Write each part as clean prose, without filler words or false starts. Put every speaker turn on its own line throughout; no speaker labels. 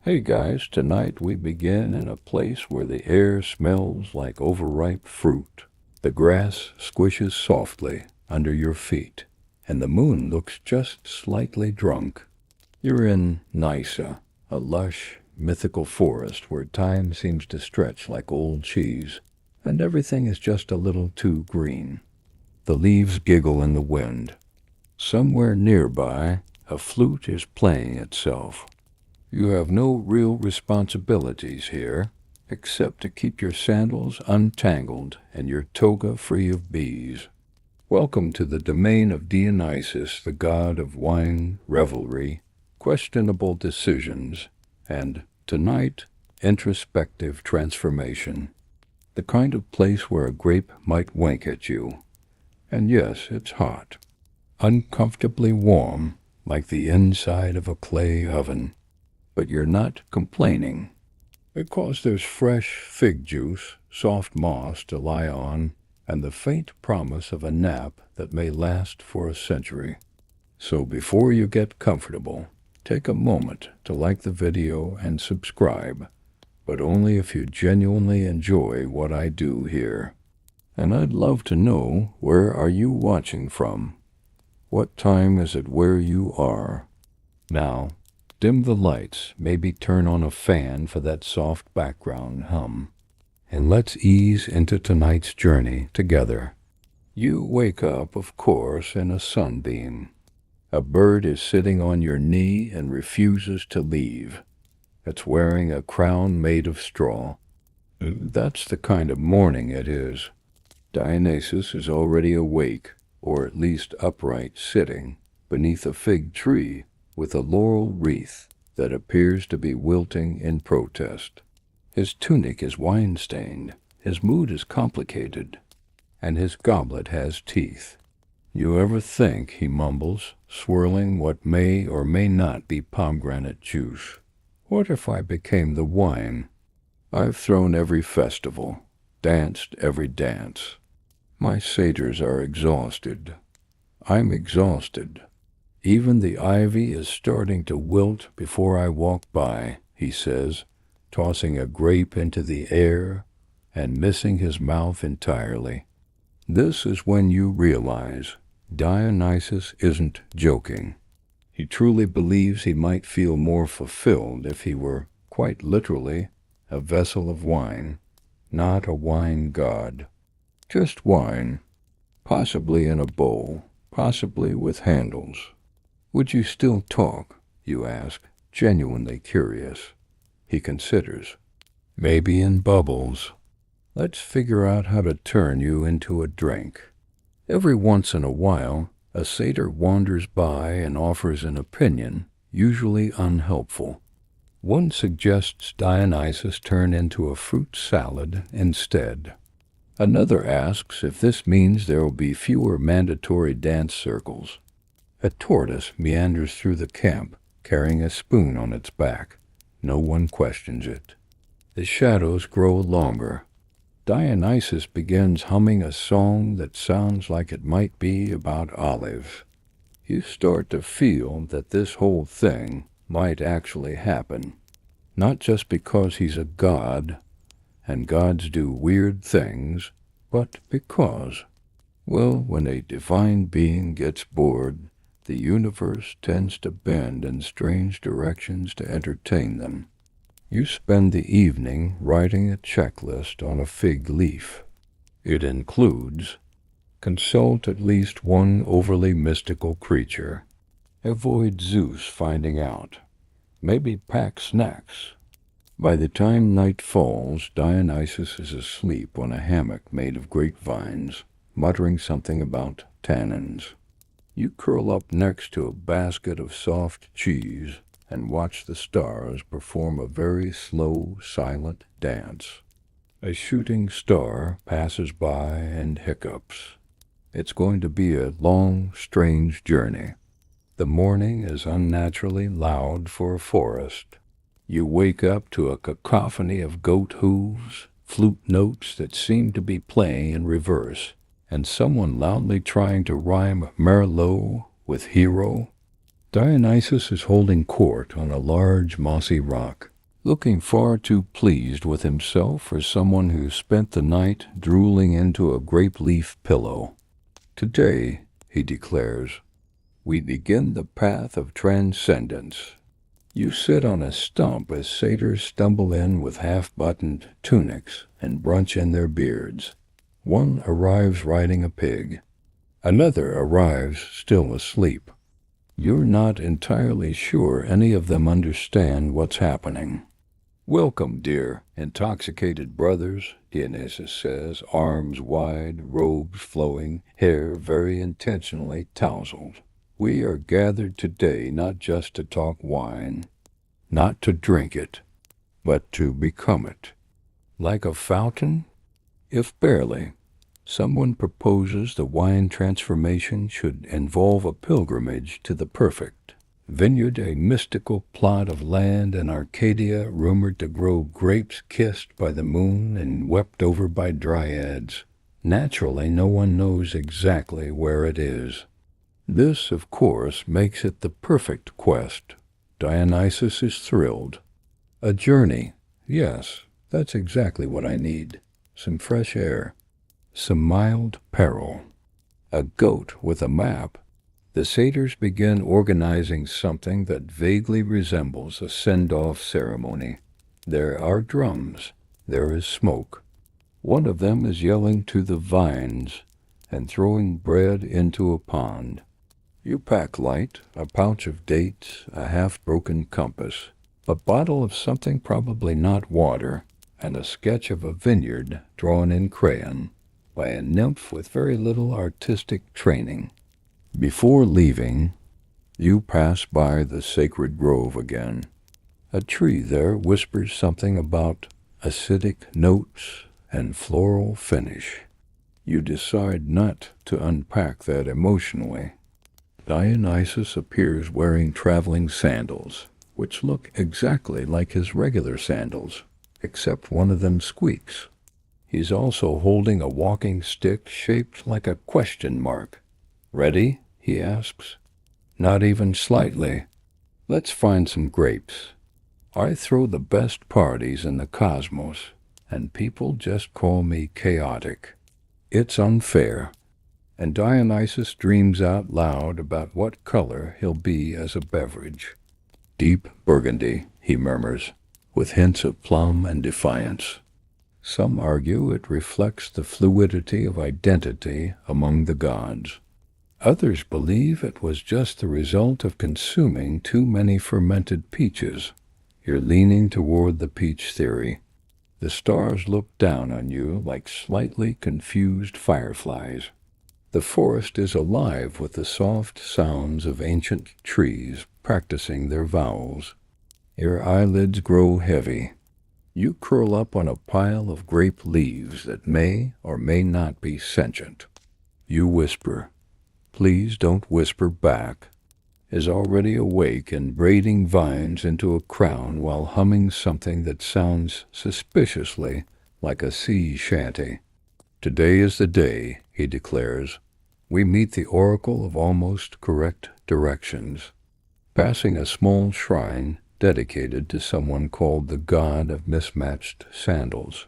Hey guys, tonight we begin in a place where the air smells like overripe fruit. The grass squishes softly under your feet, and the moon looks just slightly drunk. You're in Nysa, a lush, mythical forest where time seems to stretch like old cheese, and everything is just a little too green. The leaves giggle in the wind. Somewhere nearby, a flute is playing itself. You have no real responsibilities here, except to keep your sandals untangled and your toga free of bees. Welcome to the domain of Dionysus, the god of wine, revelry, questionable decisions, and, tonight, introspective transformation. The kind of place where a grape might wink at you. And yes, it's hot. Uncomfortably warm, like the inside of a clay oven. But you're not complaining, because there's fresh fig juice, soft moss to lie on, and the faint promise of a nap that may last for a century. So before you get comfortable, take a moment to like the video and subscribe, but only if you genuinely enjoy what I do here. And I'd love to know, where are you watching from? What time is it where you are? Now, dim the lights, maybe turn on a fan for that soft background hum. And let's ease into tonight's journey together. You wake up, of course, in a sunbeam. A bird is sitting on your knee and refuses to leave. It's wearing a crown made of straw. That's the kind of morning it is. Dionysus is already awake, or at least upright, sitting beneath a fig tree with a laurel wreath that appears to be wilting in protest. His tunic is wine-stained, his mood is complicated, and his goblet has teeth. You ever think, he mumbles, swirling what may or may not be pomegranate juice, what if I became the wine? I've thrown every festival, danced every dance. My satyrs are exhausted. I'm exhausted. Even the ivy is starting to wilt before I walk by, he says, tossing a grape into the air and missing his mouth entirely. This is when you realize Dionysus isn't joking. He truly believes he might feel more fulfilled if he were, quite literally, a vessel of wine, not a wine god. Just wine, possibly in a bowl, possibly with handles. Would you still talk, you ask, genuinely curious. He considers. Maybe in bubbles. Let's figure out how to turn you into a drink. Every once in a while, a satyr wanders by and offers an opinion, usually unhelpful. One suggests Dionysus turn into a fruit salad instead. Another asks if this means there will be fewer mandatory dance circles. A tortoise meanders through the camp, carrying a spoon on its back. No one questions it. The shadows grow longer. Dionysus begins humming a song that sounds like it might be about olives. You start to feel that this whole thing might actually happen, not just because he's a god, and gods do weird things, but because, well, when a divine being gets bored, the universe tends to bend in strange directions to entertain them. You spend the evening writing a checklist on a fig leaf. It includes: consult at least one overly mystical creature. Avoid Zeus finding out. Maybe pack snacks. By the time night falls, Dionysus is asleep on a hammock made of grapevines, muttering something about tannins. You curl up next to a basket of soft cheese and watch the stars perform a very slow, silent dance. A shooting star passes by and hiccups. It's going to be a long, strange journey. The morning is unnaturally loud for a forest. You wake up to a cacophony of goat hooves, flute notes that seem to be playing in reverse, and someone loudly trying to rhyme Merlot with hero. Dionysus is holding court on a large mossy rock. looking far too pleased with himself for someone who spent the night drooling into a grape leaf pillow. Today, he declares, we begin the path of transcendence. You sit on a stump as satyrs stumble in with half-buttoned tunics and brunch in their beards. One arrives riding a pig. Another arrives still asleep. You're not entirely sure any of them understand what's happening. Welcome, dear intoxicated brothers, Dionysus says, arms wide, robes flowing, hair very intentionally tousled. We are gathered today not just to talk wine, not to drink it, but to become it. Like a fountain? If barely. Someone proposes the wine transformation should involve a pilgrimage to the perfect vineyard, a mystical plot of land in Arcadia rumored to grow grapes kissed by the moon and wept over by dryads. Naturally, no one knows exactly where it is. This, of course, makes it the perfect quest. Dionysus is thrilled. A journey. Yes, that's exactly what I need. Some fresh air. Some mild peril. A goat with a map. The satyrs begin organizing something that vaguely resembles a send-off ceremony. There are drums. There is smoke. One of them is yelling to the vines and throwing bread into a pond. You pack light, a pouch of dates, a half-broken compass, a bottle of something probably not water, and a sketch of a vineyard drawn in crayon by a nymph with very little artistic training. Before leaving, you pass by the sacred grove again. A tree there whispers something about acidic notes and floral finish. You decide not to unpack that emotionally. Dionysus appears wearing traveling sandals, which look exactly like his regular sandals, except one of them squeaks. He's also holding a walking stick shaped like a question mark. Ready? He asks. Not even slightly. Let's find some grapes. I throw the best parties in the cosmos, and people just call me chaotic. It's unfair. And Dionysus dreams out loud about what color he'll be as a beverage. Deep burgundy, he murmurs, with hints of plum and defiance. Some argue it reflects the fluidity of identity among the gods. Others believe it was just the result of consuming too many fermented peaches. You're leaning toward the peach theory. The stars look down on you like slightly confused fireflies. The forest is alive with the soft sounds of ancient trees practicing their vowels. Your eyelids grow heavy. You curl up on a pile of grape leaves that may or may not be sentient. You whisper. Please don't whisper back. Is already awake and braiding vines into a crown while humming something that sounds suspiciously like a sea shanty. Today is the day, he declares. We meet the oracle of almost correct directions, passing a small shrine dedicated to someone called the god of mismatched sandals.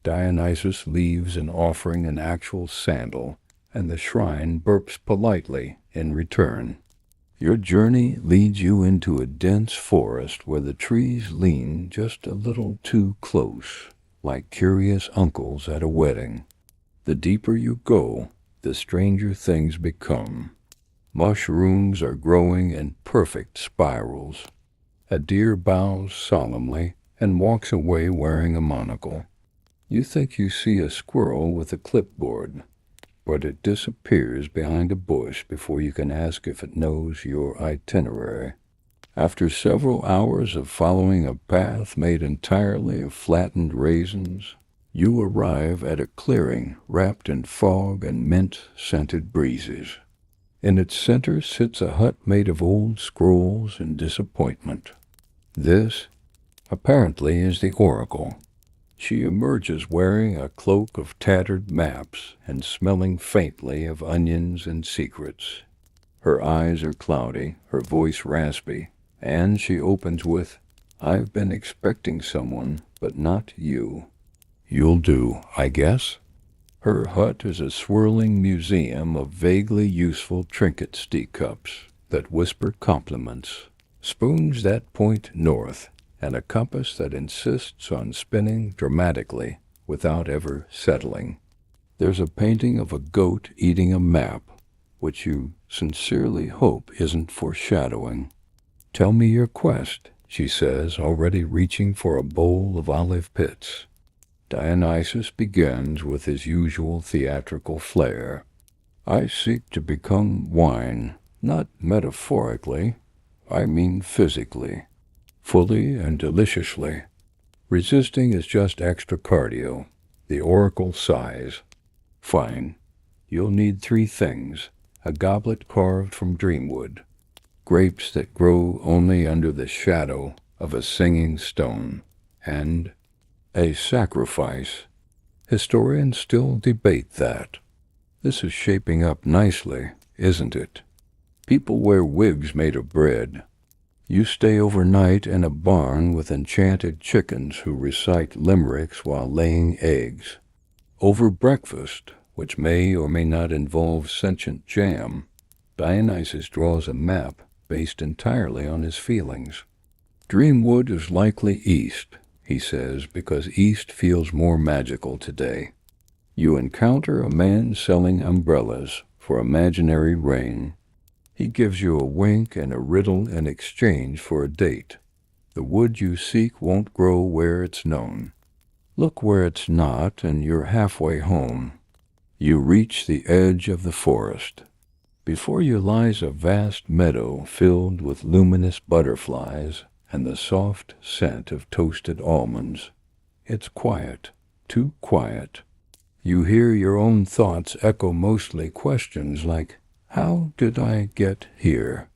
Dionysus leaves an offering an actual sandal, and the shrine burps politely in return. Your journey leads you into a dense forest where the trees lean just a little too close, like curious uncles at a wedding. The deeper you go, the stranger things become. Mushrooms are growing in perfect spirals. A deer bows solemnly and walks away wearing a monocle. You think you see a squirrel with a clipboard, but it disappears behind a bush before you can ask if it knows your itinerary. After several hours of following a path made entirely of flattened raisins, you arrive at a clearing wrapped in fog and mint-scented breezes. In its center sits a hut made of old scrolls and disappointment. This, apparently, is the oracle. She emerges wearing a cloak of tattered maps and smelling faintly of onions and secrets. Her eyes are cloudy, her voice raspy, and she opens with, I've been expecting someone, but not you. You'll do, I guess. Her hut is a swirling museum of vaguely useful trinkets teacups that whisper compliments, spoons that point north, and a compass that insists on spinning dramatically without ever settling. There's a painting of a goat eating a map, which you sincerely hope isn't foreshadowing. Tell me your quest, she says, already reaching for a bowl of olive pits. Dionysus begins with his usual theatrical flair. I seek to become wine, not metaphorically, I mean physically, fully and deliciously. Resisting is just extra cardio. The oracle sighs. Fine. You'll need 3 things. A goblet carved from dreamwood, grapes that grow only under the shadow of a singing stone, and a sacrifice. Historians still debate that. This is shaping up nicely, isn't it? People wear wigs made of bread. You stay overnight in a barn with enchanted chickens who recite limericks while laying eggs. Over breakfast, which may or may not involve sentient jam, Dionysus draws a map based entirely on his feelings. Dreamwood is likely east, he says, because east feels more magical today. You encounter a man selling umbrellas for imaginary rain. He gives you a wink and a riddle in exchange for a date. The wood you seek won't grow where it's known. Look where it's not, and you're halfway home. You reach the edge of the forest. Before you lies a vast meadow filled with luminous butterflies and the soft scent of toasted almonds. It's quiet, too quiet. You hear your own thoughts echo mostly questions like, how did I get here?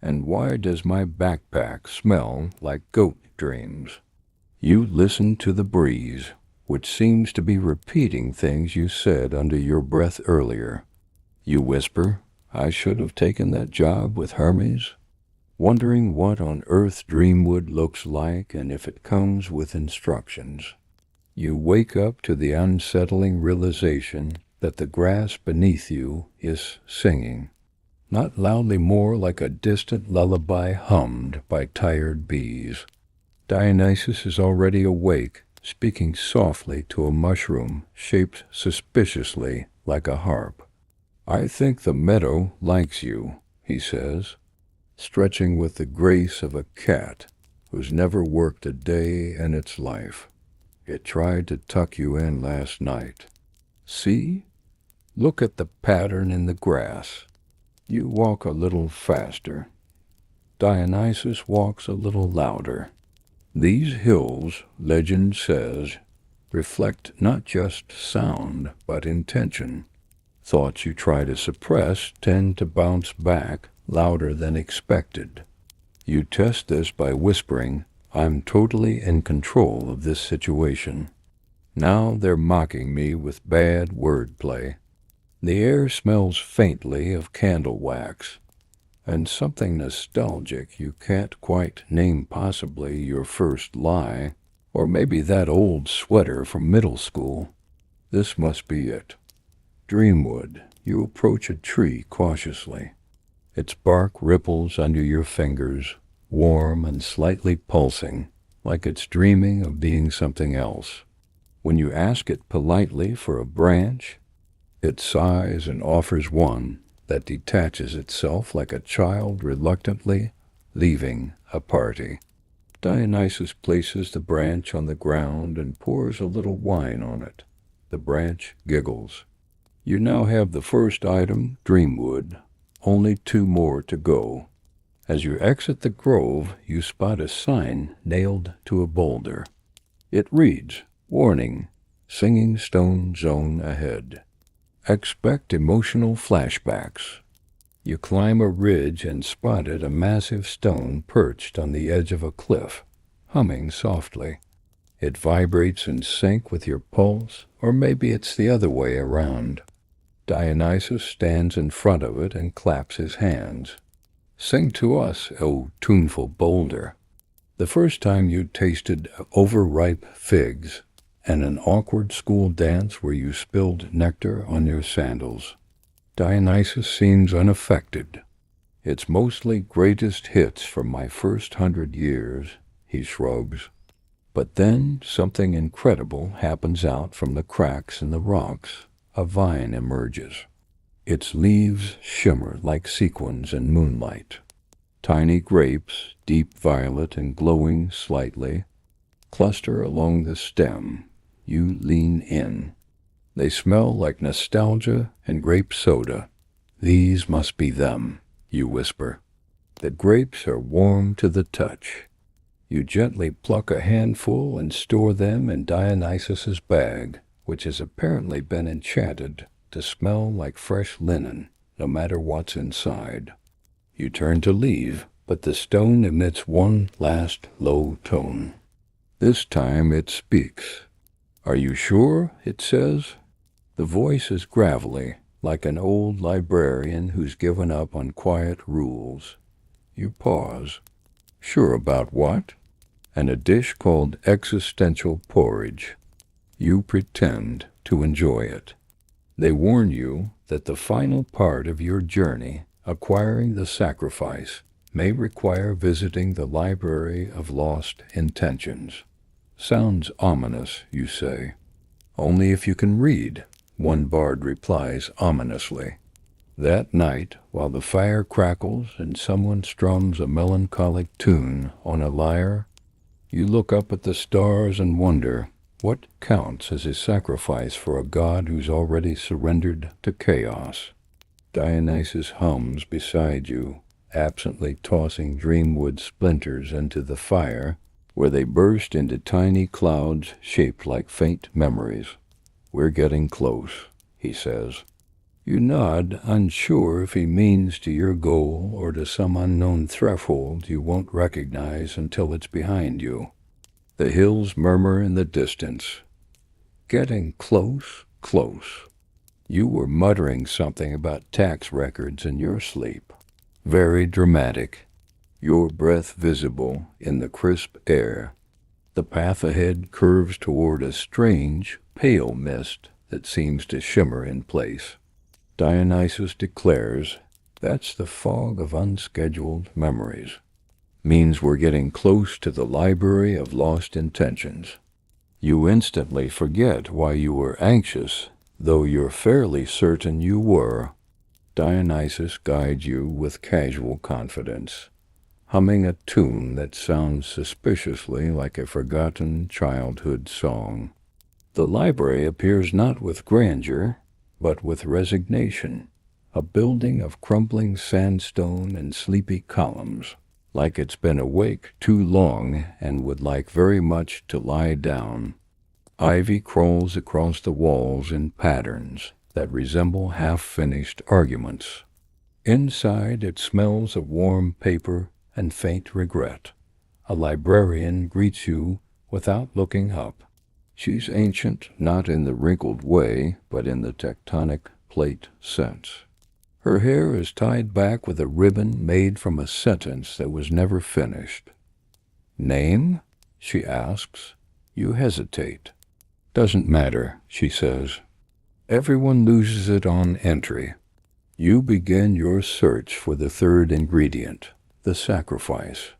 And why does my backpack smell like goat dreams? You listen to the breeze, which seems to be repeating things you said under your breath earlier. You whisper, I should have taken that job with Hermes, wondering what on earth Dreamwood looks like and if it comes with instructions. You wake up to the unsettling realization that the grass beneath you is singing, not loudly, more like a distant lullaby hummed by tired bees. Dionysus is already awake, speaking softly to a mushroom shaped suspiciously like a harp. I think the meadow likes you, he says, stretching with the grace of a cat who's never worked a day in its life. It tried to tuck you in last night. See? Look at the pattern in the grass. You walk a little faster. Dionysus walks a little louder. These hills, legend says, reflect not just sound, but intention. Thoughts you try to suppress tend to bounce back louder than expected. You test this by whispering, I'm totally in control of this situation. Now they're mocking me with bad wordplay. The air smells faintly of candle wax, and something nostalgic you can't quite name, possibly your first lie, or maybe that old sweater from middle school. This must be it. Dreamwood, you approach a tree cautiously. Its bark ripples under your fingers, warm and slightly pulsing, like it's dreaming of being something else. When you ask it politely for a branch, it sighs and offers one that detaches itself like a child reluctantly leaving a party. Dionysus places the branch on the ground and pours a little wine on it. The branch giggles. You now have the first item, Dreamwood. Only 2 more to go. As you exit the grove, you spot a sign nailed to a boulder. It reads, Warning, Singing Stone Zone ahead. Expect emotional flashbacks. You climb a ridge and spotted a massive stone perched on the edge of a cliff, humming softly. It vibrates in sync with your pulse, or maybe it's the other way around. Dionysus stands in front of it and claps his hands. Sing to us, O tuneful boulder. The first time you tasted overripe figs, and an awkward school dance where you spilled nectar on your sandals. Dionysus seems unaffected. It's mostly greatest hits from my first 100 years, he shrugs. But then something incredible happens out from the cracks in the rocks. A vine emerges. Its leaves shimmer like sequins in moonlight. Tiny grapes, deep violet and glowing slightly, cluster along the stem. You lean in. They smell like nostalgia and grape soda. These must be them, you whisper. The grapes are warm to the touch. You gently pluck a handful and store them in Dionysus's bag, which has apparently been enchanted to smell like fresh linen, no matter what's inside. You turn to leave, but the stone emits one last low tone. This time it speaks. Are you sure? It says. The voice is gravelly, like an old librarian who's given up on quiet rules. You pause. Sure about what? And a dish called existential porridge. You pretend to enjoy it. They warn you that the final part of your journey, acquiring the sacrifice, may require visiting the Library of Lost Intentions. Sounds ominous, you say. Only if you can read, one bard replies ominously. That night, while the fire crackles and someone strums a melancholic tune on a lyre, you look up at the stars and wonder what counts as a sacrifice for a god who's already surrendered to chaos. Dionysus hums beside you, absently tossing dreamwood splinters into the fire, where they burst into tiny clouds shaped like faint memories. We're getting close, he says. You nod, unsure if he means to your goal or to some unknown threshold you won't recognize until it's behind you. The hills murmur in the distance. Getting close, close. You were muttering something about tax records in your sleep. Very dramatic. Your breath visible in the crisp air. The path ahead curves toward a strange, pale mist that seems to shimmer in place. Dionysus declares, that's the fog of unscheduled memories. Means we're getting close to the Library of Lost Intentions. You instantly forget why you were anxious, though you're fairly certain you were. Dionysus guides you with casual confidence, humming a tune that sounds suspiciously like a forgotten childhood song. The library appears not with grandeur, but with resignation, a building of crumbling sandstone and sleepy columns, like it's been awake too long and would like very much to lie down. Ivy crawls across the walls in patterns that resemble half-finished arguments. Inside it smells of warm paper and faint regret. A librarian greets you without looking up. She's ancient, not in the wrinkled way, but in the tectonic plate sense. Her hair is tied back with a ribbon made from a sentence that was never finished. Name? She asks. You hesitate. Doesn't matter, she says. Everyone loses it on entry. You begin your search for the third ingredient, the sacrifice.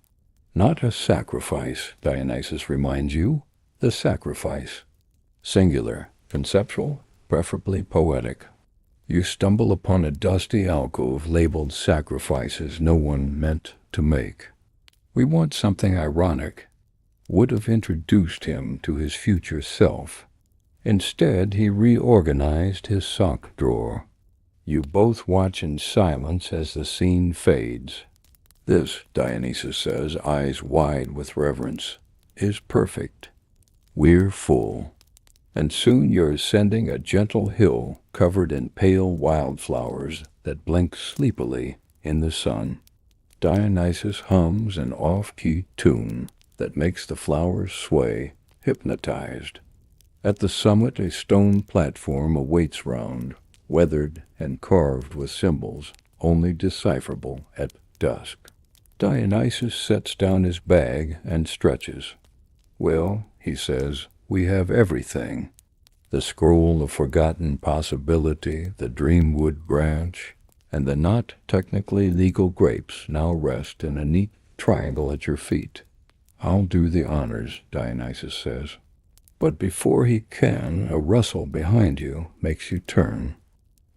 Not a sacrifice, Dionysus reminds you. The sacrifice. Singular, conceptual, preferably poetic. You stumble upon a dusty alcove labeled sacrifices no one meant to make. We want something ironic. Would have introduced him to his future self. Instead, he reorganized his sock drawer. You both watch in silence as the scene fades. This, Dionysus says, eyes wide with reverence, is perfect. We're full. And soon you're ascending a gentle hill covered in pale wildflowers that blink sleepily in the sun. Dionysus hums an off-key tune that makes the flowers sway, hypnotized. At the summit a stone platform awaits round, weathered and carved with symbols only decipherable at dusk. Dionysus sets down his bag and stretches. Well, he says, we have everything. The scroll of forgotten possibility, the dreamwood branch, and the not technically legal grapes now rest in a neat triangle at your feet. I'll do the honors, Dionysus says. But before he can, a rustle behind you makes you turn.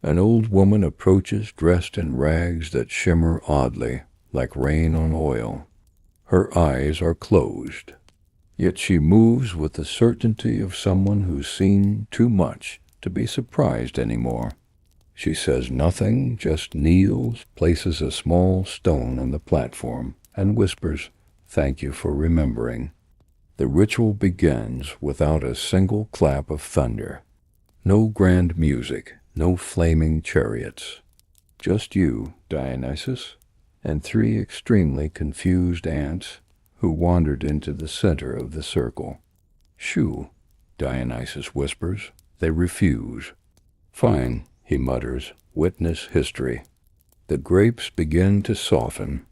An old woman approaches dressed in rags that shimmer oddly, like rain on oil. Her eyes are closed, yet she moves with the certainty of someone who's seen too much to be surprised anymore. She says nothing, just kneels, places a small stone on the platform, and whispers, "Thank you for remembering." The ritual begins without a single clap of thunder. No grand music, no flaming chariots. Just you, Dionysus, and three extremely confused ants who wandered into the center of the circle. "Shoo," Dionysus whispers. They refuse. "Fine," he mutters, "witness history." The grapes begin to soften,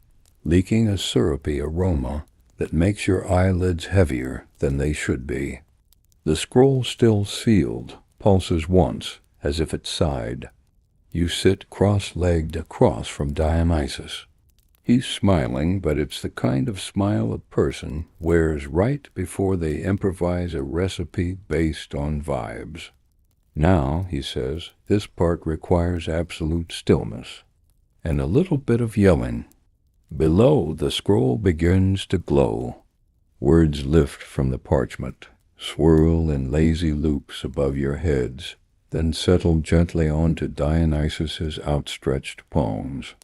leaking a syrupy aroma that makes your eyelids heavier than they should be. The scroll still sealed pulses once, as if it sighed. You sit cross-legged across from Dionysus. He's smiling, but it's the kind of smile a person wears right before they improvise a recipe based on vibes. "Now," he says, "this part requires absolute stillness, and a little bit of yelling." Below, the scroll begins to glow. Words lift from the parchment, swirl in lazy loops above your heads, then settle gently onto Dionysus's outstretched palms.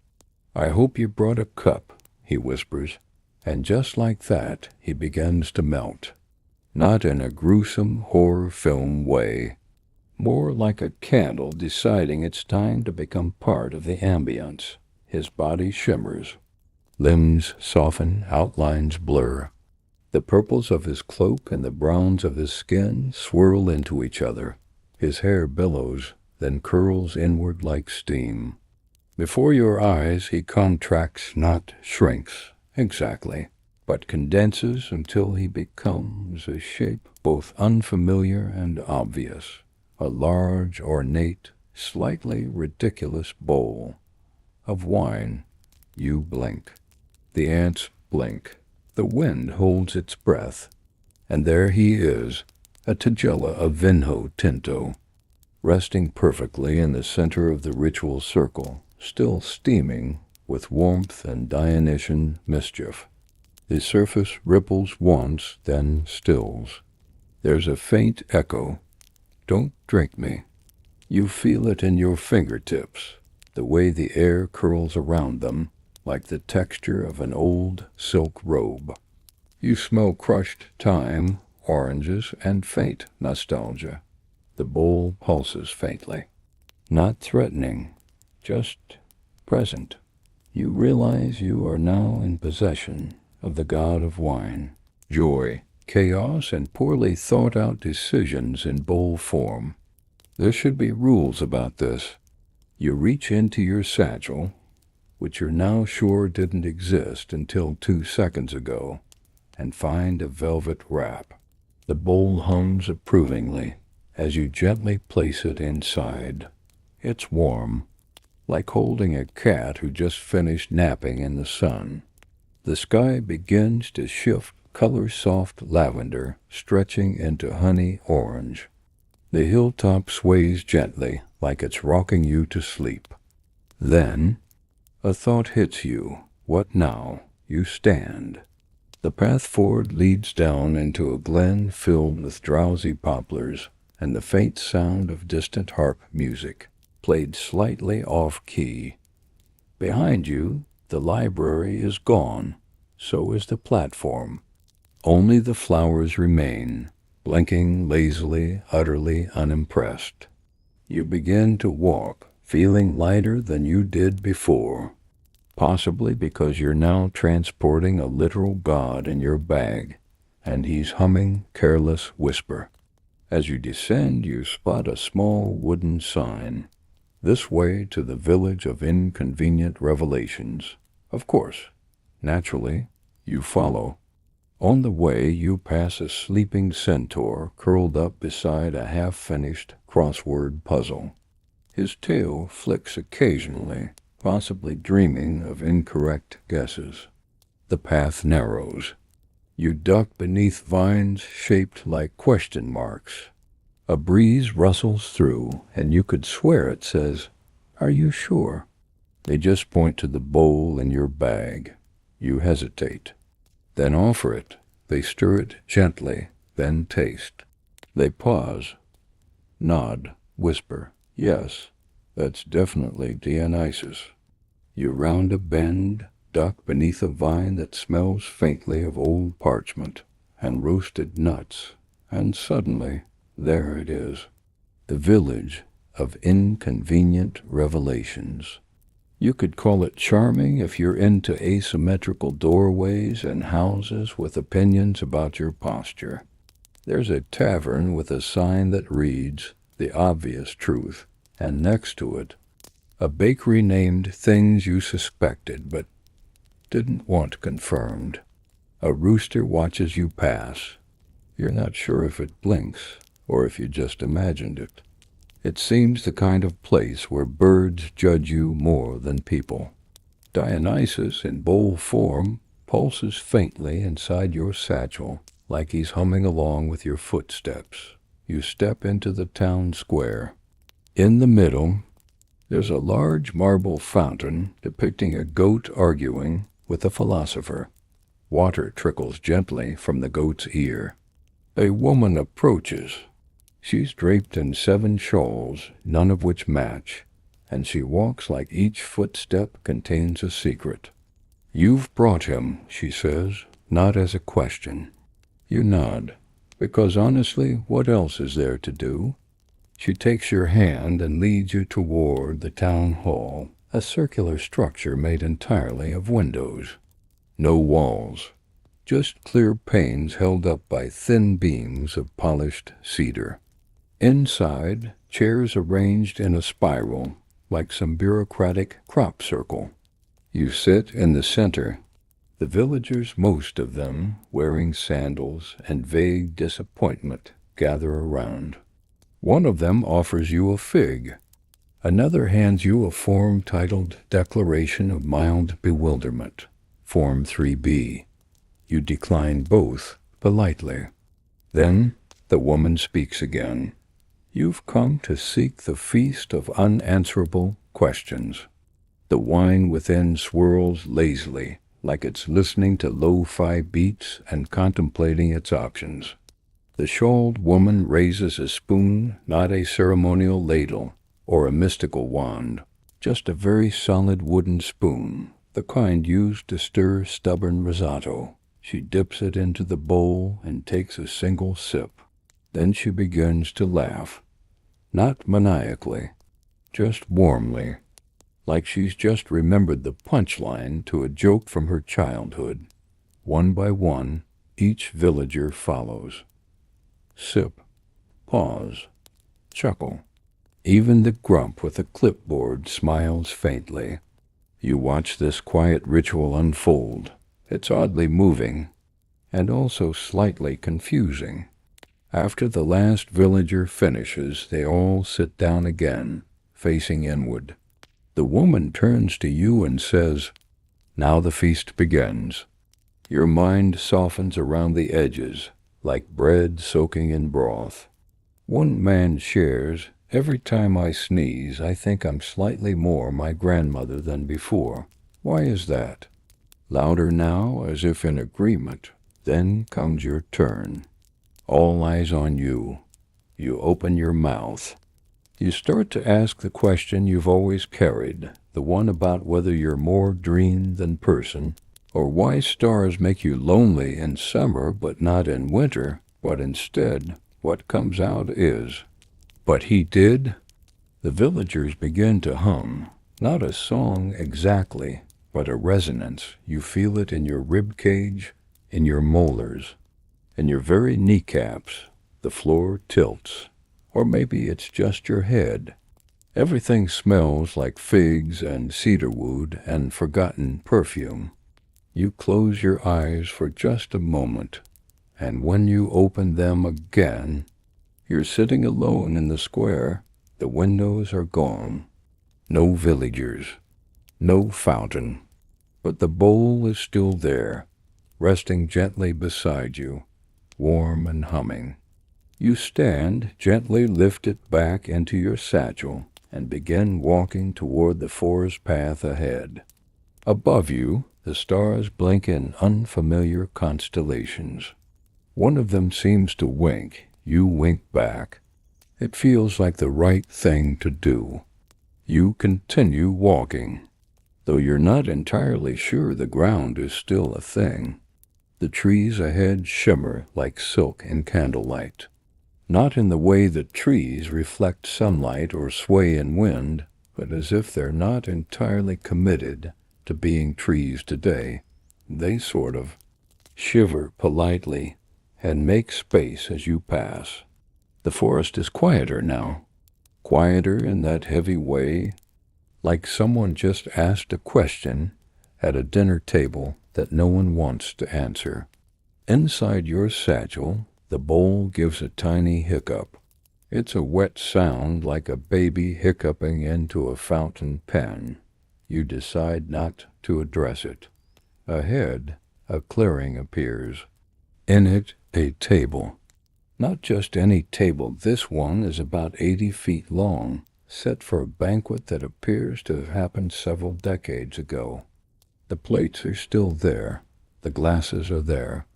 "I hope you brought a cup," he whispers, and just like that he begins to melt. Not in a gruesome horror film way, more like a candle deciding it's time to become part of the ambience. His body shimmers. Limbs soften, outlines blur. The purples of his cloak and the browns of his skin swirl into each other. His hair billows, then curls inward like steam. Before your eyes he contracts, not shrinks, exactly, but condenses until he becomes a shape both unfamiliar and obvious. A large, ornate, slightly ridiculous bowl of wine. You blink. The ants blink. The wind holds its breath. And there he is, a tigella of vinho tinto, resting perfectly in the center of the ritual circle, still steaming with warmth and Dionysian mischief. The surface ripples once, then stills. There's a faint echo. "Don't drink me." You feel it in your fingertips, the way the air curls around them, like the texture of an old silk robe. You smell crushed thyme, oranges, and faint nostalgia. The bowl pulses faintly. Not threatening, just present. You realize you are now in possession of the god of wine. Joy, chaos, and poorly thought-out decisions in bowl form. There should be rules about this. You reach into your satchel, which you're now sure didn't exist until 2 seconds ago, and find a velvet wrap. The bowl hums approvingly as you gently place it inside. It's warm, like holding a cat who just finished napping in the sun. The sky begins to shift color-soft lavender, stretching into honey orange. The hilltop sways gently, like it's rocking you to sleep. Then a thought hits you. What now? You stand. The path forward leads down into a glen filled with drowsy poplars and the faint sound of distant harp music, played slightly off-key. Behind you, the library is gone. So is the platform. Only the flowers remain, blinking lazily, utterly unimpressed. You begin to walk, feeling lighter than you did before, possibly because you're now transporting a literal god in your bag, and he's humming careless whisper. As you descend, you spot a small wooden sign. "This way to the village of inconvenient revelations." Of course, Naturally, you follow. On the way, you pass a sleeping centaur curled up beside a half-finished crossword puzzle. His tail flicks occasionally, possibly dreaming of incorrect guesses. The path narrows. You duck beneath vines shaped like question marks. A breeze rustles through, and you could swear it says, "Are you sure?" They just point to the bowl in your bag. You hesitate. Then offer it. They stir it gently, then taste. They pause, nod, whisper, "Yes, that's definitely Dionysus." You round a bend, duck beneath a vine that smells faintly of old parchment and roasted nuts, and suddenly, there it is, the village of inconvenient revelations. You could call it charming if you're into asymmetrical doorways and houses with opinions about your posture. There's a tavern with a sign that reads, "The Obvious Truth," and next to it, a bakery named Things You Suspected but didn't want confirmed. A rooster watches you pass. You're not sure if it blinks or if you just imagined it. It seems the kind of place where birds judge you more than people. Dionysus, in bowl form, pulses faintly inside your satchel, like he's humming along with your footsteps. You step into the town square. In the middle, there's a large marble fountain depicting a goat arguing with a philosopher. Water trickles gently from the goat's ear. A woman approaches. She's draped in 7 shawls, none of which match, and she walks like each footstep contains a secret. "You've brought him," she says, not as a question. You nod, because honestly, what else is there to do? She takes your hand and leads you toward the town hall, a circular structure made entirely of windows. No walls, just clear panes held up by thin beams of polished cedar. Inside, chairs arranged in a spiral, like some bureaucratic crop circle. You sit in the center. The villagers, most of them, wearing sandals and vague disappointment, gather around. One of them offers you a fig. Another hands you a form titled Declaration of Mild Bewilderment, Form 3B. You decline both politely. Then the woman speaks again. You've come to seek the feast of unanswerable questions. The wine within swirls lazily, like it's listening to lo-fi beats and contemplating its options. The shawled woman raises a spoon, not a ceremonial ladle or a mystical wand, just a very solid wooden spoon, the kind used to stir stubborn risotto. She dips it into the bowl and takes a single sip. Then she begins to laugh. Not maniacally, just warmly, like she's just remembered the punchline to a joke from her childhood. One by one, each villager follows. Sip, pause, chuckle. Even the grump with a clipboard smiles faintly. You watch this quiet ritual unfold. It's oddly moving, and also slightly confusing. After the last villager finishes, they all sit down again, facing inward. The woman turns to you and says, "Now the feast begins." Your mind softens around the edges, like bread soaking in broth. One man shares, "Every time I sneeze, I think I'm slightly more my grandmother than before. Why is that?" Louder now, as if in agreement. Then comes your turn. All eyes on you. You open your mouth. You start to ask the question you've always carried, the one about whether you're more dream than person, or why stars make you lonely in summer but not in winter, but instead what comes out is, "But he did?" The villagers begin to hum, not a song exactly, but a resonance. You feel it in your rib cage, in your molars, in your very kneecaps. The floor tilts. Or maybe it's just your head. Everything smells like figs and cedarwood and forgotten perfume. You close your eyes for just a moment, and when you open them again, you're sitting alone in the square. The windows are gone. No villagers. No fountain. But the bowl is still there, resting gently beside you, warm and humming. You stand, gently lift it back into your satchel, and begin walking toward the forest path ahead. Above you, the stars blink in unfamiliar constellations. One of them seems to wink. You wink back. It feels like the right thing to do. You continue walking, though you're not entirely sure the ground is still a thing. The trees ahead shimmer like silk in candlelight. Not in the way that trees reflect sunlight or sway in wind, but as if they're not entirely committed to being trees today. They sort of shiver politely and make space as you pass. The forest is quieter now, quieter in that heavy way, like someone just asked a question at a dinner table that no one wants to answer. Inside your satchel, the bowl gives a tiny hiccup. It's a wet sound like a baby hiccuping into a fountain pen. You decide not to address it. Ahead, a clearing appears. In it, a table. Not just any table. This one is about 80 feet long, set for a banquet that appears to have happened several decades ago. The plates are still there. The glasses are there.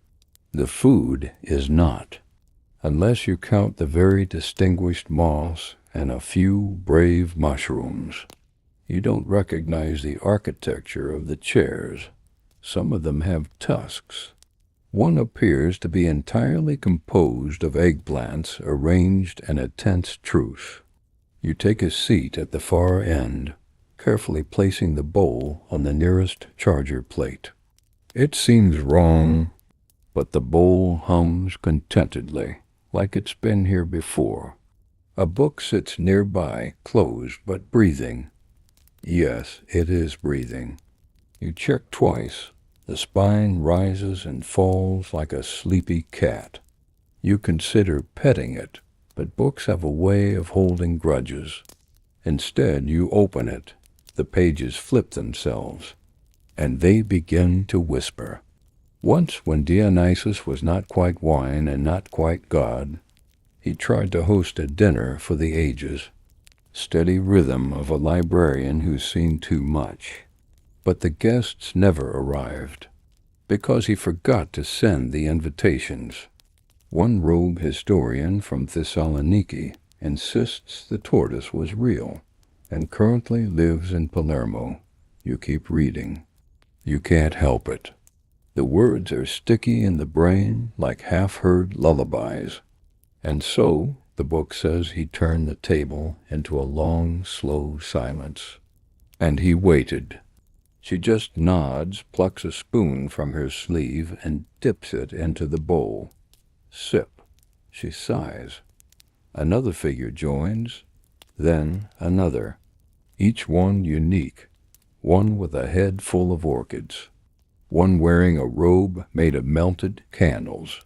The food is not, unless you count the very distinguished moss and a few brave mushrooms. You don't recognize the architecture of the chairs. Some of them have tusks. One appears to be entirely composed of eggplants arranged in a tense truce. You take a seat at the far end, carefully placing the bowl on the nearest charger plate. It seems wrong, but the bowl hums contentedly, like it's been here before. A book sits nearby, closed but breathing. Yes, it is breathing. You check twice. The spine rises and falls like a sleepy cat. You consider petting it, but books have a way of holding grudges. Instead, you open it. The pages flip themselves, and they begin to whisper. Once, when Dionysus was not quite wine and not quite God, he tried to host a dinner for the ages. Steady rhythm of a librarian who's seen too much. But the guests never arrived, because he forgot to send the invitations. One rogue historian from Thessaloniki insists the tortoise was real, and currently lives in Palermo. You keep reading. You can't help it. The words are sticky in the brain like half-heard lullabies. And so, the book says, he turned the table into a long, slow silence. And he waited. She just nods, plucks a spoon from her sleeve, and dips it into the bowl. Sip. She sighs. Another figure joins, then another, each one unique, one with a head full of orchids, one wearing a robe made of melted candles,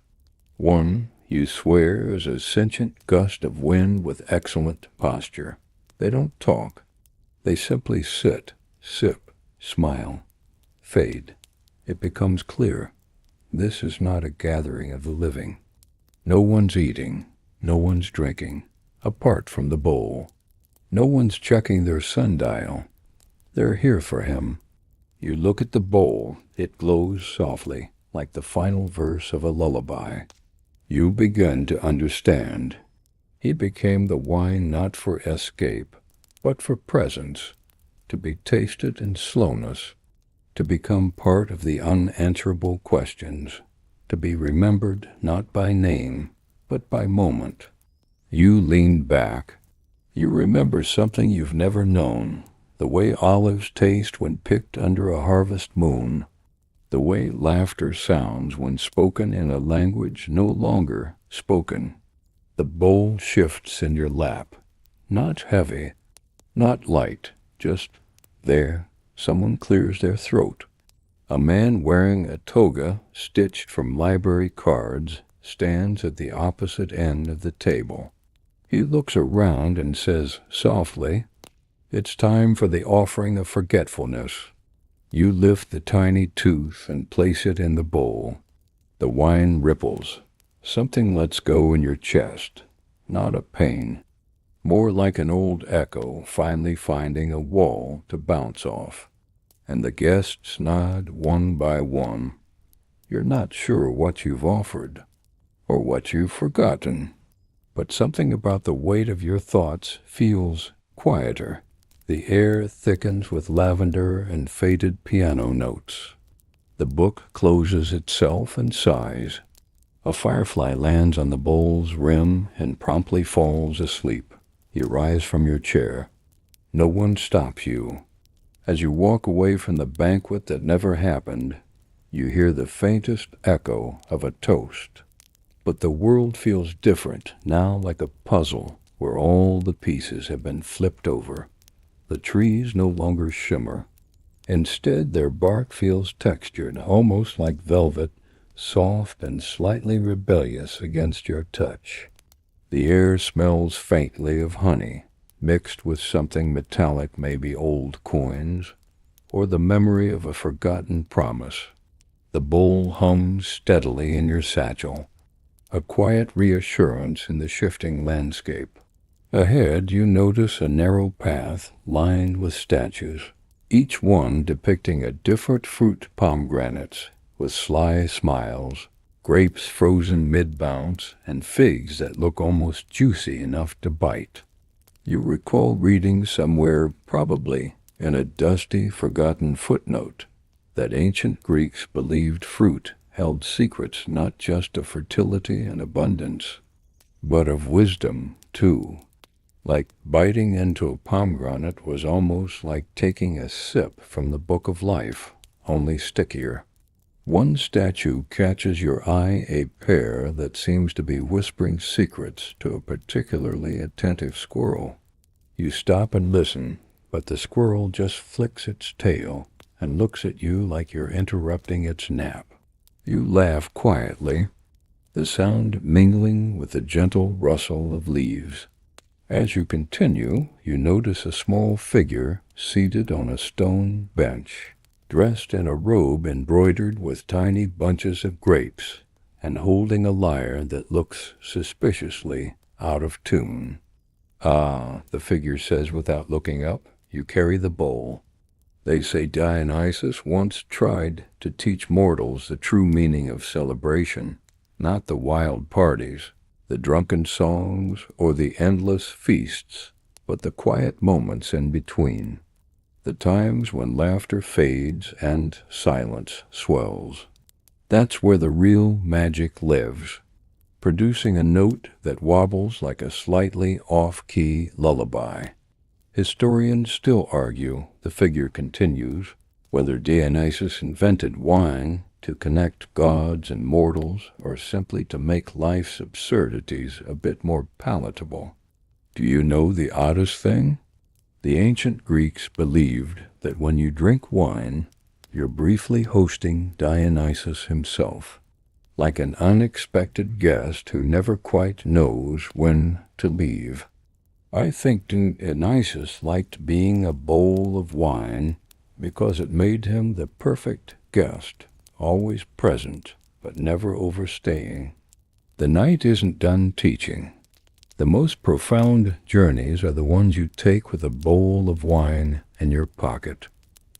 one, you swear, is a sentient gust of wind with excellent posture. They don't talk. They simply sit, sip, smile, fade. It becomes clear. This is not a gathering of the living. No one's eating. No one's drinking, apart from the bowl. No one's checking their sundial. They're here for him. You look at the bowl. It glows softly, like the final verse of a lullaby. You begin to understand. He became the wine not for escape, but for presence, to be tasted in slowness, to become part of the unanswerable questions, to be remembered not by name, but by moment. You lean back. You remember something you've never known, the way olives taste when picked under a harvest moon, the way laughter sounds when spoken in a language no longer spoken. The bowl shifts in your lap, not heavy, not light, just there. Someone clears their throat. A man wearing a toga stitched from library cards stands at the opposite end of the table. He looks around and says softly, "It's time for the offering of forgetfulness." You lift the tiny tooth and place it in the bowl. The wine ripples. Something lets go in your chest. Not a pain. More like an old echo finally finding a wall to bounce off. And the guests nod one by one. You're not sure what you've offered, or what you've forgotten. But something about the weight of your thoughts feels quieter. The air thickens with lavender and faded piano notes. The book closes itself and sighs. A firefly lands on the bowl's rim and promptly falls asleep. You rise from your chair. No one stops you. As you walk away from the banquet that never happened, you hear the faintest echo of a toast. But the world feels different now, like a puzzle where all the pieces have been flipped over. The trees no longer shimmer. Instead, their bark feels textured, almost like velvet, soft and slightly rebellious against your touch. The air smells faintly of honey, mixed with something metallic, maybe old coins, or the memory of a forgotten promise. The bowl hums steadily in your satchel, a quiet reassurance in the shifting landscape. Ahead, you notice a narrow path lined with statues, each one depicting a different fruit pomegranates with sly smiles, grapes frozen mid-bounce, and figs that look almost juicy enough to bite. You recall reading somewhere, probably in a dusty, forgotten footnote, that ancient Greeks believed fruit held secrets not just of fertility and abundance, but of wisdom, too. Like biting into a pomegranate was almost like taking a sip from the book of life, only stickier. One statue catches your eye, a pear that seems to be whispering secrets to a particularly attentive squirrel. You stop and listen, but the squirrel just flicks its tail and looks at you like you're interrupting its nap. You laugh quietly, the sound mingling with the gentle rustle of leaves. As you continue, you notice a small figure seated on a stone bench, dressed in a robe embroidered with tiny bunches of grapes, and holding a lyre that looks suspiciously out of tune. "Ah," the figure says without looking up, "you carry the bowl. They say Dionysus once tried to teach mortals the true meaning of celebration, not the wild parties, the drunken songs, or the endless feasts, but the quiet moments in between, the times when laughter fades and silence swells. That's where the real magic lives, producing a note that wobbles like a slightly off-key lullaby. Historians still argue," the figure continues, "whether Dionysus invented wine to connect gods and mortals, or simply to make life's absurdities a bit more palatable. Do you know the oddest thing? The ancient Greeks believed that when you drink wine, you're briefly hosting Dionysus himself, like an unexpected guest who never quite knows when to leave. I think Dionysus liked being a bowl of wine because it made him the perfect guest, always present, but never overstaying. The night isn't done teaching. The most profound journeys are the ones you take with a bowl of wine in your pocket,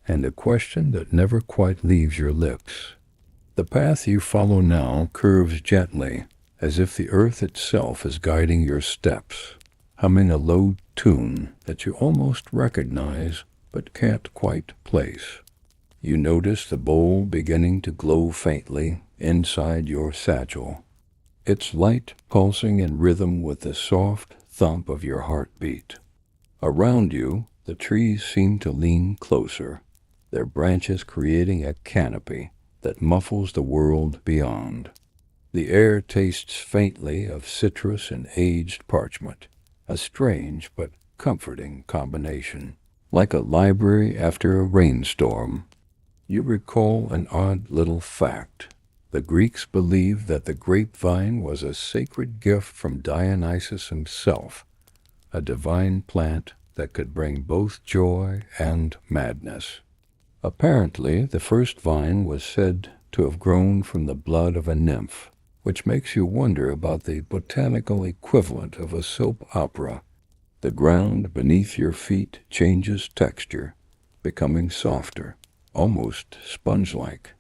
and a question that never quite leaves your lips. The path you follow now curves gently, as if the earth itself is guiding your steps, humming a low tune that you almost recognize but can't quite place. You notice the bowl beginning to glow faintly inside your satchel, its light pulsing in rhythm with the soft thump of your heartbeat. Around you, the trees seem to lean closer, their branches creating a canopy that muffles the world beyond. The air tastes faintly of citrus and aged parchment, a strange but comforting combination, like a library after a rainstorm. You recall an odd little fact. The Greeks believed that the grapevine was a sacred gift from Dionysus himself, a divine plant that could bring both joy and madness. Apparently, the first vine was said to have grown from the blood of a nymph, which makes you wonder about the botanical equivalent of a soap opera. The ground beneath your feet changes texture, becoming softer, almost sponge-like.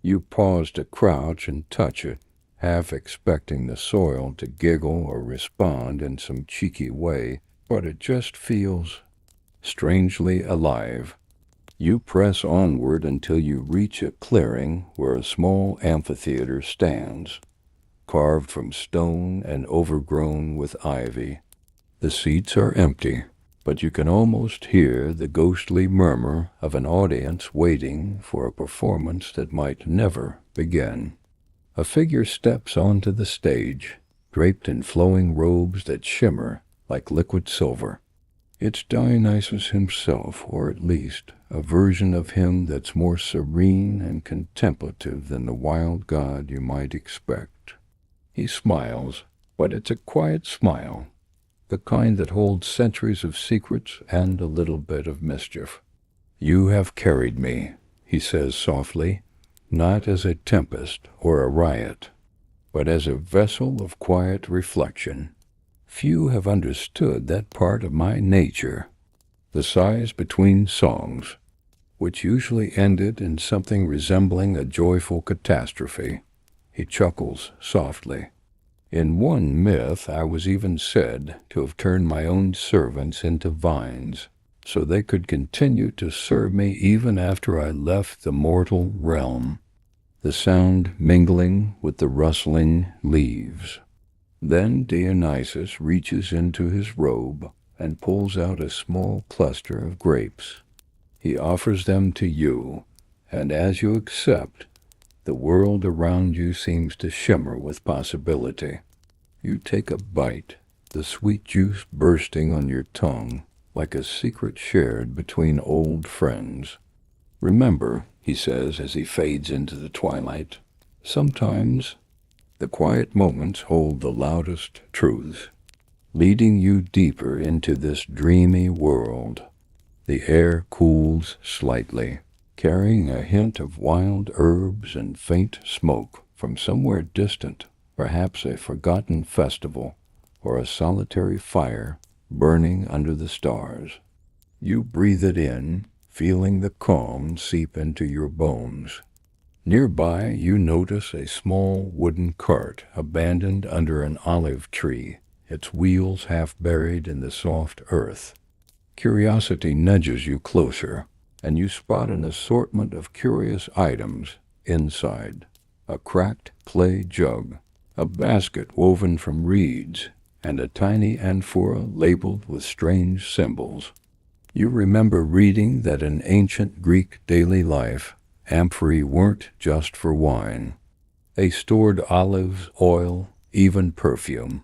You pause to crouch and touch it, half expecting the soil to giggle or respond in some cheeky way, but it just feels strangely alive. You press onward until you reach a clearing where a small amphitheater stands, carved from stone and overgrown with ivy. The seats are empty, but you can almost hear the ghostly murmur of an audience waiting for a performance that might never begin. A figure steps onto the stage, draped in flowing robes that shimmer like liquid silver. It's Dionysus himself, or at least a version of him that's more serene and contemplative than the wild god you might expect. He smiles, but it's a quiet smile, the kind that holds centuries of secrets and a little bit of mischief. "You have carried me," he says softly, "not as a tempest or a riot, but as a vessel of quiet reflection. Few have understood that part of my nature, the sighs between songs, which usually ended in something resembling a joyful catastrophe." He chuckles softly. "In one myth I was even said to have turned my own servants into vines, so they could continue to serve me even after I left the mortal realm, the sound mingling with the rustling leaves." Then Dionysus reaches into his robe and pulls out a small cluster of grapes. He offers them to you, and as you accept, the world around you seems to shimmer with possibility. You take a bite, the sweet juice bursting on your tongue like a secret shared between old friends. "Remember," he says as he fades into the twilight, "sometimes the quiet moments hold the loudest truths, leading you deeper into this dreamy world." The air cools slightly, carrying a hint of wild herbs and faint smoke from somewhere distant, perhaps a forgotten festival or a solitary fire burning under the stars. You breathe it in, feeling the calm seep into your bones. Nearby, you notice a small wooden cart abandoned under an olive tree, its wheels half buried in the soft earth. Curiosity nudges you closer, and you spot an assortment of curious items inside: a cracked clay jug, a basket woven from reeds, and a tiny amphora labeled with strange symbols. You remember reading that in ancient Greek daily life, amphorae weren't just for wine. They stored olives, oil, even perfume.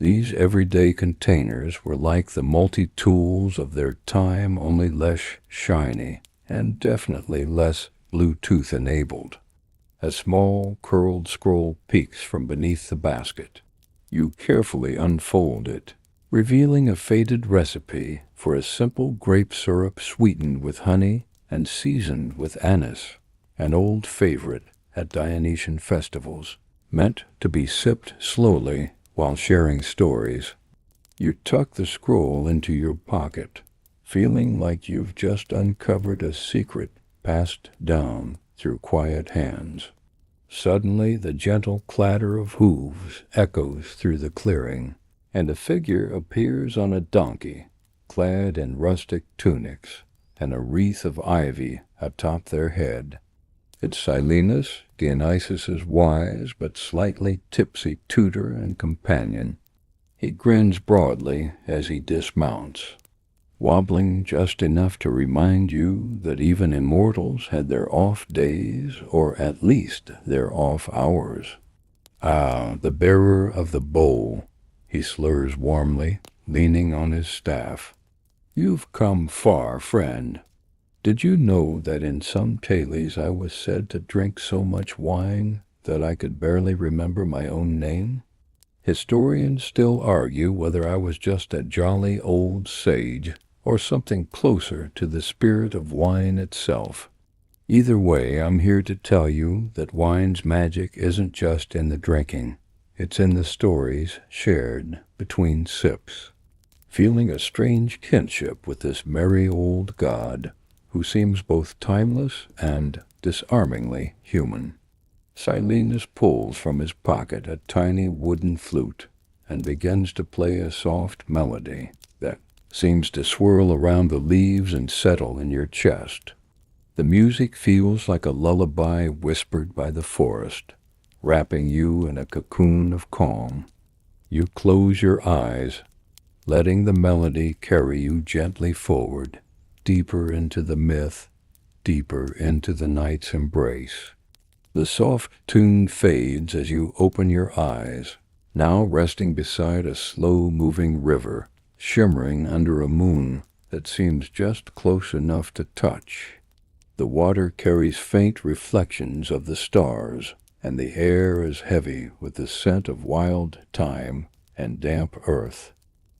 These everyday containers were like the multi-tools of their time, only less shiny, and definitely less Bluetooth-enabled. A small, curled scroll peeks from beneath the basket. You carefully unfold it, revealing a faded recipe for a simple grape syrup sweetened with honey and seasoned with anise, an old favorite at Dionysian festivals, meant to be sipped slowly while sharing stories. You tuck the scroll into your pocket, feeling like you've just uncovered a secret passed down through quiet hands. Suddenly, the gentle clatter of hooves echoes through the clearing, and a figure appears on a donkey, clad in rustic tunics and a wreath of ivy atop their head. It's Silenus, Dionysus's wise but slightly tipsy tutor and companion. He grins broadly as he dismounts, wobbling just enough to remind you that even immortals had their off days, or at least their off hours. "Ah, the bearer of the bowl," he slurs warmly, leaning on his staff. "You've come far, friend. Did you know that in some tales I was said to drink so much wine that I could barely remember my own name? Historians still argue whether I was just a jolly old sage or something closer to the spirit of wine itself. Either way, I'm here to tell you that wine's magic isn't just in the drinking. It's in the stories shared between sips. Feeling a strange kinship with this merry old god who seems both timeless and disarmingly human. Silenus pulls from his pocket a tiny wooden flute and begins to play a soft melody that seems to swirl around the leaves and settle in your chest. The music feels like a lullaby whispered by the forest, wrapping you in a cocoon of calm. You close your eyes, letting the melody carry you gently forward, deeper into the myth, deeper into the night's embrace. The soft tune fades as you open your eyes, now resting beside a slow-moving river, shimmering under a moon that seems just close enough to touch. The water carries faint reflections of the stars, and the air is heavy with the scent of wild thyme and damp earth.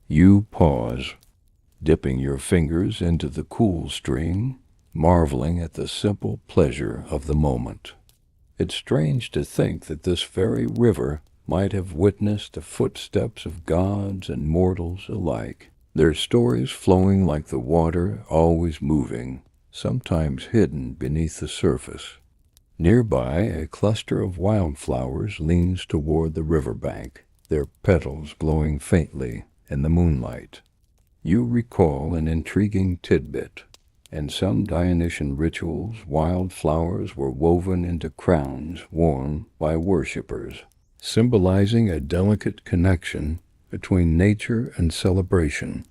You pause, dipping your fingers into the cool stream, marveling at the simple pleasure of the moment. It's strange to think that this very river might have witnessed the footsteps of gods and mortals alike, their stories flowing like the water, always moving, sometimes hidden beneath the surface. Nearby, a cluster of wildflowers leans toward the riverbank, their petals glowing faintly in the moonlight. You recall an intriguing tidbit. In some Dionysian rituals, wildflowers were woven into crowns worn by worshippers, symbolizing a delicate connection between nature and celebration.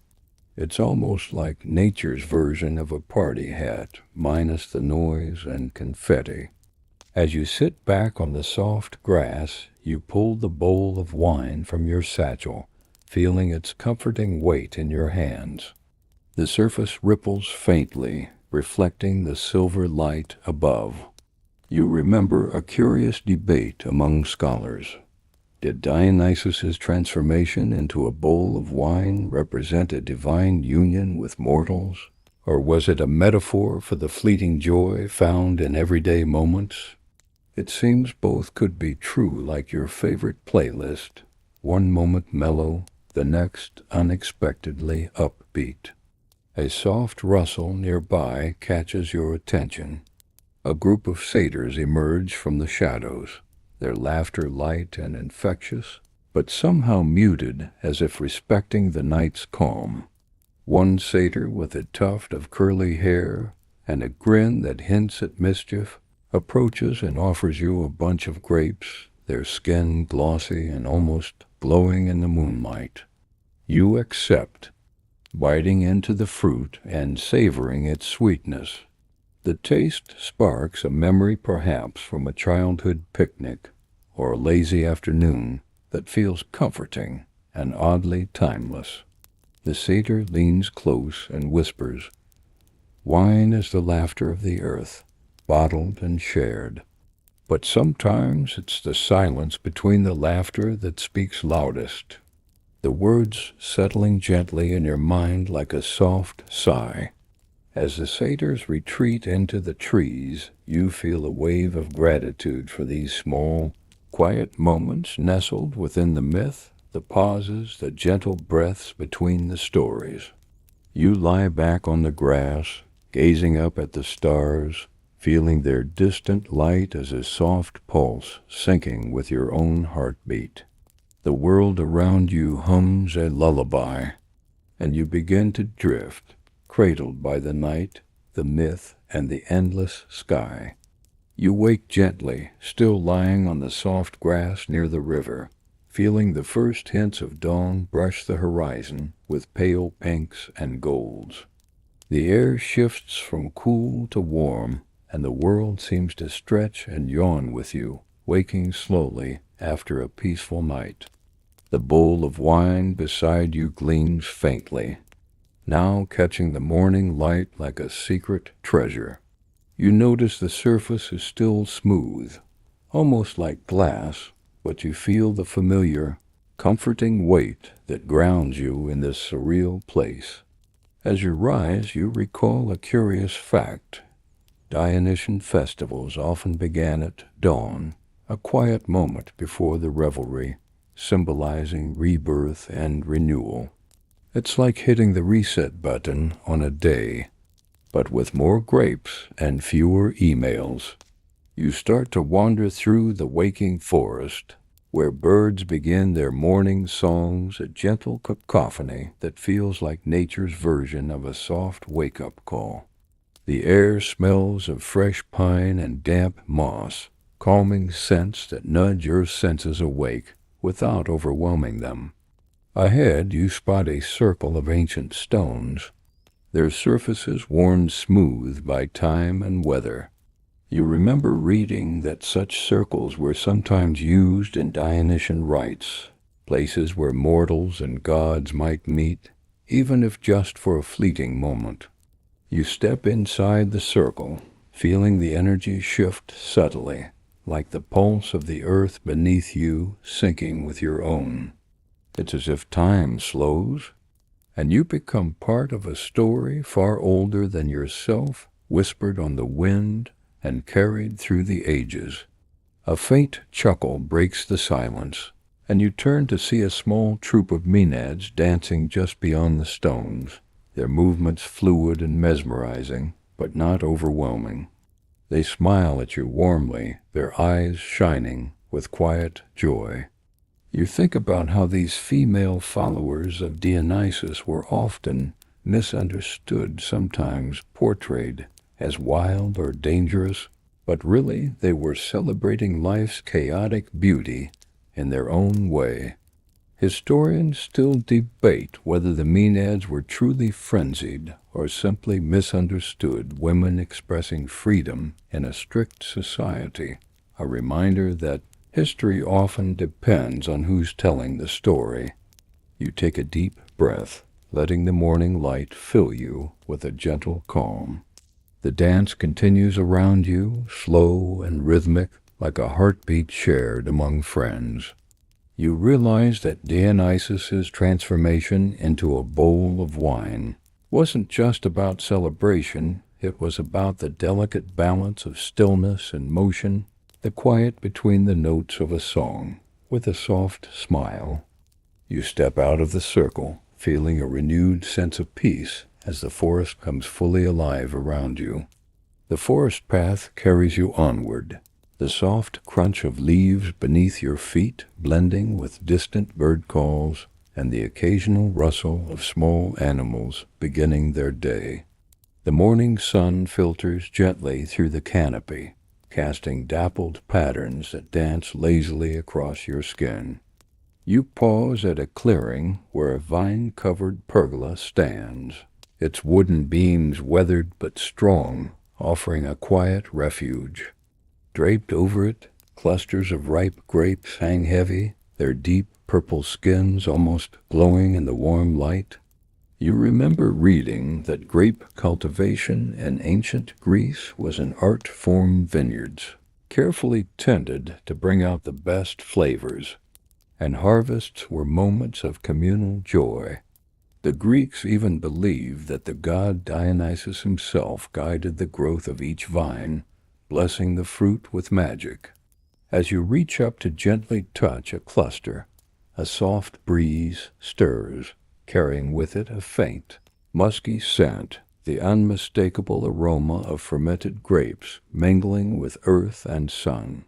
It's almost like nature's version of a party hat, minus the noise and confetti. As you sit back on the soft grass, you pull the bowl of wine from your satchel, feeling its comforting weight in your hands. The surface ripples faintly, reflecting the silver light above. You remember a curious debate among scholars. Did Dionysus's transformation into a bowl of wine represent a divine union with mortals? Or was it a metaphor for the fleeting joy found in everyday moments? It seems both could be true, like your favorite playlist, one moment mellow, the next unexpectedly upbeat. A soft rustle nearby catches your attention. A group of satyrs emerge from the shadows, their laughter light and infectious, but somehow muted as if respecting the night's calm. One satyr with a tuft of curly hair and a grin that hints at mischief approaches and offers you a bunch of grapes, their skin glossy and almost glowing in the moonlight. You accept, biting into the fruit and savoring its sweetness. The taste sparks a memory perhaps from a childhood picnic or a lazy afternoon that feels comforting and oddly timeless. The satyr leans close and whispers, "Wine is the laughter of the earth, bottled and shared." But sometimes it's the silence between the laughter that speaks loudest. The words settling gently in your mind like a soft sigh. As the satyrs retreat into the trees, you feel a wave of gratitude for these small, quiet moments nestled within the myth, the pauses, the gentle breaths between the stories. You lie back on the grass, gazing up at the stars, feeling their distant light as a soft pulse syncing with your own heartbeat. The world around you hums a lullaby, and you begin to drift, cradled by the night, the myth, and the endless sky. You wake gently, still lying on the soft grass near the river, feeling the first hints of dawn brush the horizon with pale pinks and golds. The air shifts from cool to warm, and the world seems to stretch and yawn with you, waking slowly after a peaceful night. The bowl of wine beside you gleams faintly. now catching the morning light like a secret treasure. You notice the surface is still smooth, almost like glass, but you feel the familiar, comforting weight that grounds you in this surreal place. As you rise, you recall a curious fact. Dionysian festivals often began at dawn, a quiet moment before the revelry, symbolizing rebirth and renewal. It's like hitting the reset button on a day, but with more grapes and fewer emails. You start to wander through the waking forest, where birds begin their morning songs, a gentle cacophony that feels like nature's version of a soft wake-up call. The air smells of fresh pine and damp moss, calming scents that nudge your senses awake without overwhelming them. Ahead, you spot a circle of ancient stones, their surfaces worn smooth by time and weather. You remember reading that such circles were sometimes used in Dionysian rites, places where mortals and gods might meet, even if just for a fleeting moment. You step inside the circle, feeling the energy shift subtly, like the pulse of the earth beneath you syncing with your own. It's as if time slows, and you become part of a story far older than yourself, whispered on the wind and carried through the ages. A faint chuckle breaks the silence, and you turn to see a small troop of maenads dancing just beyond the stones, their movements fluid and mesmerizing, but not overwhelming. They smile at you warmly, their eyes shining with quiet joy. You think about how these female followers of Dionysus were often misunderstood, sometimes portrayed as wild or dangerous, but really they were celebrating life's chaotic beauty in their own way. Historians still debate whether the maenads were truly frenzied or simply misunderstood women expressing freedom in a strict society, a reminder that history often depends on who's telling the story. You take a deep breath, letting the morning light fill you with a gentle calm. The dance continues around you, slow and rhythmic, like a heartbeat shared among friends. You realize that Dionysus's transformation into a bowl of wine wasn't just about celebration, it was about the delicate balance of stillness and motion, the quiet between the notes of a song. With a soft smile, you step out of the circle, feeling a renewed sense of peace as the forest comes fully alive around you. The forest path carries you onward, the soft crunch of leaves beneath your feet blending with distant bird calls and the occasional rustle of small animals beginning their day. The morning sun filters gently through the canopy, casting dappled patterns that dance lazily across your skin. You pause at a clearing where a vine-covered pergola stands, its wooden beams weathered but strong, offering a quiet refuge. Draped over it, clusters of ripe grapes hang heavy, their deep purple skins almost glowing in the warm light. You remember reading that grape cultivation in ancient Greece was an art form vineyards, carefully tended to bring out the best flavors, and harvests were moments of communal joy. The Greeks even believed that the god Dionysus himself guided the growth of each vine, blessing the fruit with magic. As you reach up to gently touch a cluster, a soft breeze stirs, carrying with it a faint, musky scent, the unmistakable aroma of fermented grapes mingling with earth and sun.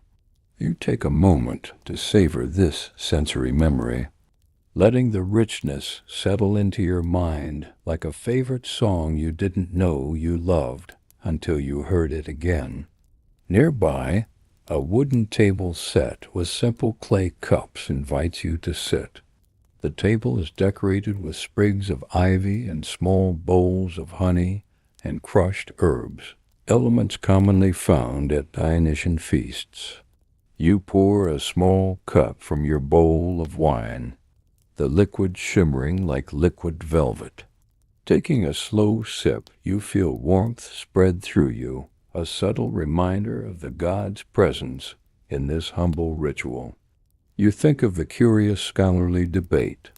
You take a moment to savor this sensory memory, letting the richness settle into your mind like a favorite song you didn't know you loved until you heard it again. Nearby, a wooden table set with simple clay cups invites you to sit. The table is decorated with sprigs of ivy and small bowls of honey and crushed herbs, elements commonly found at Dionysian feasts. You pour a small cup from your bowl of wine, the liquid shimmering like liquid velvet. Taking a slow sip, you feel warmth spread through you, a subtle reminder of the God's presence in this humble ritual. You think of the curious scholarly debate.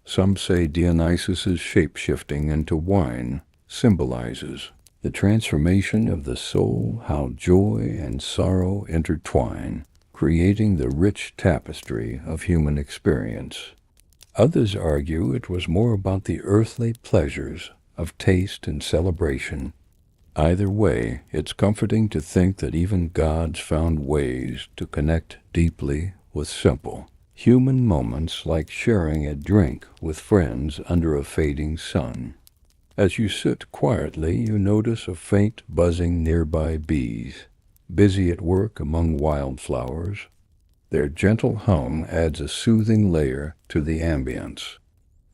Some say Dionysus's shape-shifting into wine symbolizes the transformation of the soul, how joy and sorrow intertwine, creating the rich tapestry of human experience. Others argue it was more about the earthly pleasures of taste and celebration. Either way, it's comforting to think that even gods found ways to connect deeply with simple human moments, like sharing a drink with friends under a fading sun. As you sit quietly, you notice a faint buzzing nearby bees, busy at work among wildflowers. Their gentle hum adds a soothing layer to the ambience,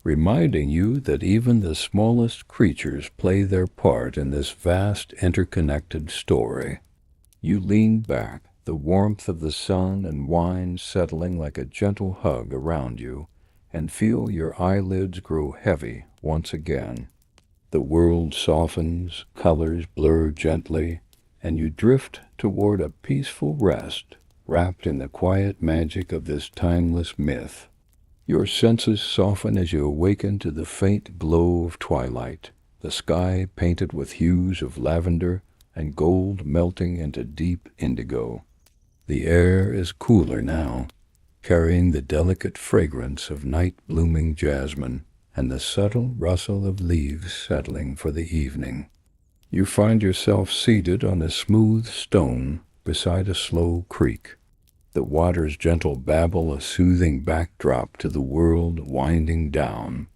reminding you that even the smallest creatures play their part in this vast interconnected story. You lean back, the warmth of the sun and wine settling like a gentle hug around you, and feel your eyelids grow heavy once again. The world softens, colors blur gently, and you drift toward a peaceful rest, wrapped in the quiet magic of this timeless myth. Your senses soften as you awaken to the faint glow of twilight, the sky painted with hues of lavender and gold melting into deep indigo. The air is cooler now, carrying the delicate fragrance of night-blooming jasmine and the subtle rustle of leaves settling for the evening. You find yourself seated on a smooth stone beside a slow creek. The water's gentle babble a soothing backdrop to the world winding down.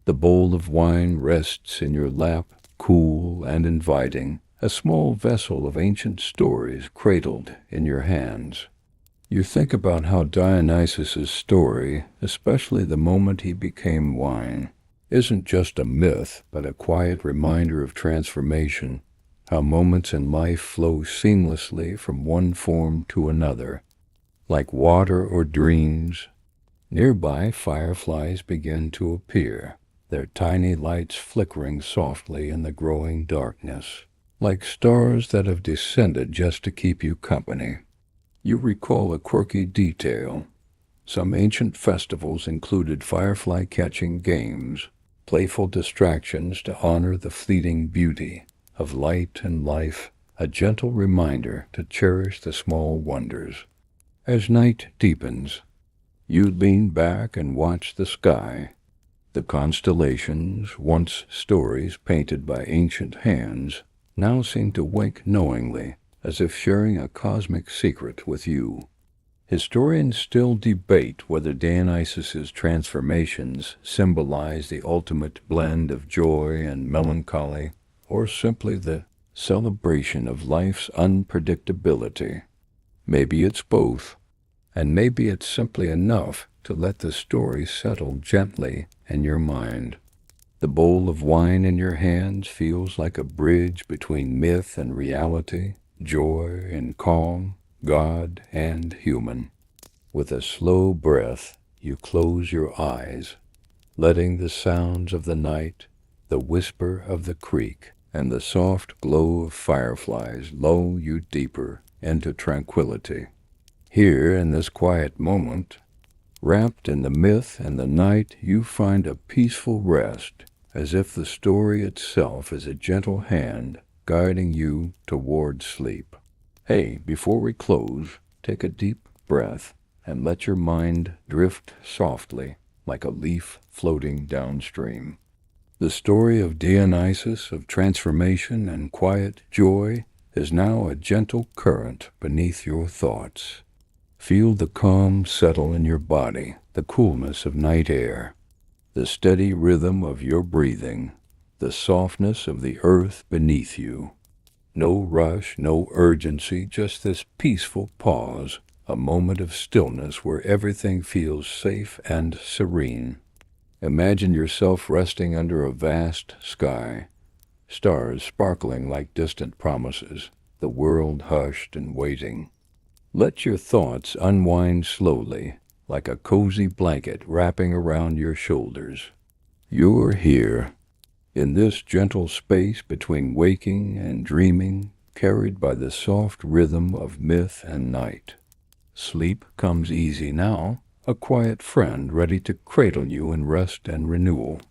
The bowl of wine rests in your lap, cool and inviting, a small vessel of ancient stories cradled in your hands. You think about how Dionysus's story, especially the moment he became wine, isn't just a myth, but a quiet reminder of transformation, how moments in life flow seamlessly from one form to another, like water or dreams. Nearby, fireflies begin to appear, their tiny lights flickering softly in the growing darkness, like stars that have descended just to keep you company. You recall a quirky detail. Some ancient festivals included firefly-catching games, playful distractions to honor the fleeting beauty of light and life, a gentle reminder to cherish the small wonders. As night deepens, you lean back and watch the sky. The constellations, once stories painted by ancient hands, now seem to wink knowingly, as if sharing a cosmic secret with you. Historians still debate whether Dionysus's transformations symbolize the ultimate blend of joy and melancholy, or simply the celebration of life's unpredictability. Maybe it's both, and maybe it's simply enough to let the story settle gently in your mind. The bowl of wine in your hands feels like a bridge between myth and reality, joy and calm, God and human. With a slow breath, you close your eyes, letting the sounds of the night, the whisper of the creek, and the soft glow of fireflies lull you deeper into tranquility. Here, in this quiet moment, wrapped in the myth and the night, you find a peaceful rest, as if the story itself is a gentle hand guiding you toward sleep. Hey, before we close, take a deep breath and let your mind drift softly like a leaf floating downstream. The story of Dionysus, of transformation and quiet joy, is now a gentle current beneath your thoughts. Feel the calm settle in your body, the coolness of night air, the steady rhythm of your breathing, the softness of the earth beneath you. No rush, no urgency, just this peaceful pause, a moment of stillness where everything feels safe and serene. Imagine yourself resting under a vast sky, stars sparkling like distant promises, the world hushed and waiting. Let your thoughts unwind slowly, like a cozy blanket wrapping around your shoulders. You're here, in this gentle space between waking and dreaming, carried by the soft rhythm of myth and night. Sleep comes easy now, a quiet friend ready to cradle you in rest and renewal.